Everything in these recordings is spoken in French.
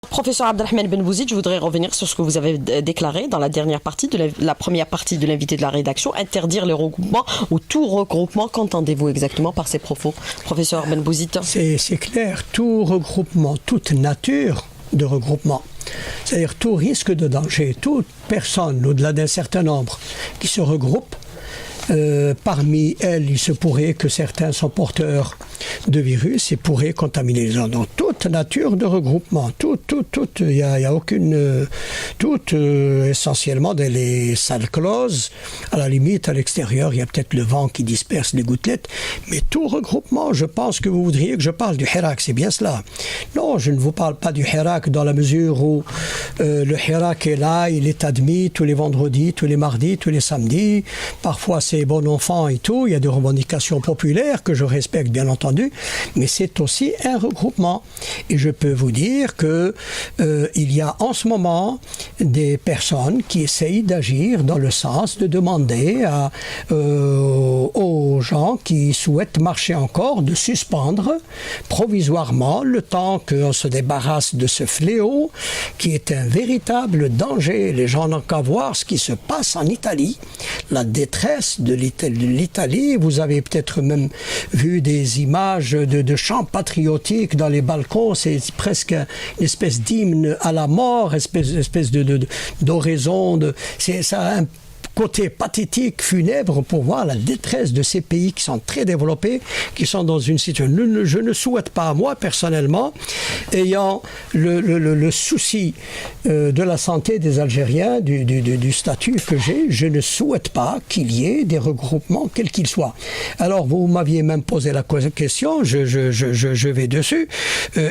Professeur Abdelrahman Ben Bouzid, je voudrais revenir sur ce que vous avez déclaré dans la dernière partie, la première partie de l'invité de la rédaction, interdire les regroupements ou tout regroupement. Qu'entendez-vous exactement par ces propos, professeur Ben Bouzid? C'est clair, tout regroupement, toute nature de regroupement, c'est-à-dire tout risque de danger, toute personne au-delà d'un certain nombre qui se regroupe, parmi elles, il se pourrait que certains sont porteurs de virus et pourraient contaminer les gens. Donc, toute nature de regroupement, il n'y a aucune... essentiellement dans les salles closes, à la limite, à l'extérieur, il y a peut-être le vent qui disperse les gouttelettes, mais tout regroupement, je pense que vous voudriez que je parle du hirak, c'est bien cela. Non, je ne vous parle pas du hirak dans la mesure où le hirak est là, il est admis tous les vendredis, tous les mardis, tous les samedis, parfois c'est bon enfant et tout, il y a des revendications populaires que je respecte bien entendu, mais c'est aussi un regroupement. Et je peux vous dire que il y a en ce moment des personnes qui essayent d'agir dans le sens de demander aux gens qui souhaitent marcher encore de suspendre provisoirement le temps qu'on se débarrasse de ce fléau qui est un véritable danger. Les gens n'ont qu'à voir ce qui se passe en Italie, la détresse de l'Italie. Vous avez peut-être même vu des images de chants patriotiques dans les balcons. C'est presque une espèce d'hymne à la mort, espèce d'oraison. Ça a un côté pathétique, funèbre, pour voir la détresse de ces pays qui sont très développés, qui sont dans une situation. Je ne souhaite pas, moi personnellement, ayant le souci de la santé des Algériens, du statut que j'ai, je ne souhaite pas qu'il y ait des regroupements, quels qu'ils soient. Alors, vous m'aviez même posé la question, je vais dessus.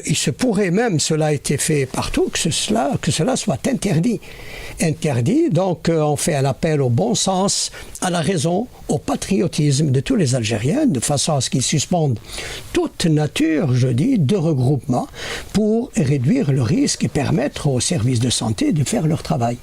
Il se pourrait même, cela a été fait partout, que cela soit interdit. Donc on fait un appel au bon sens, à la raison, au patriotisme de tous les Algériens, de façon à ce qu'ils suspendent toute nature, je dis, de regroupement pour réduire le risque et permettre aux services de santé de faire leur travail.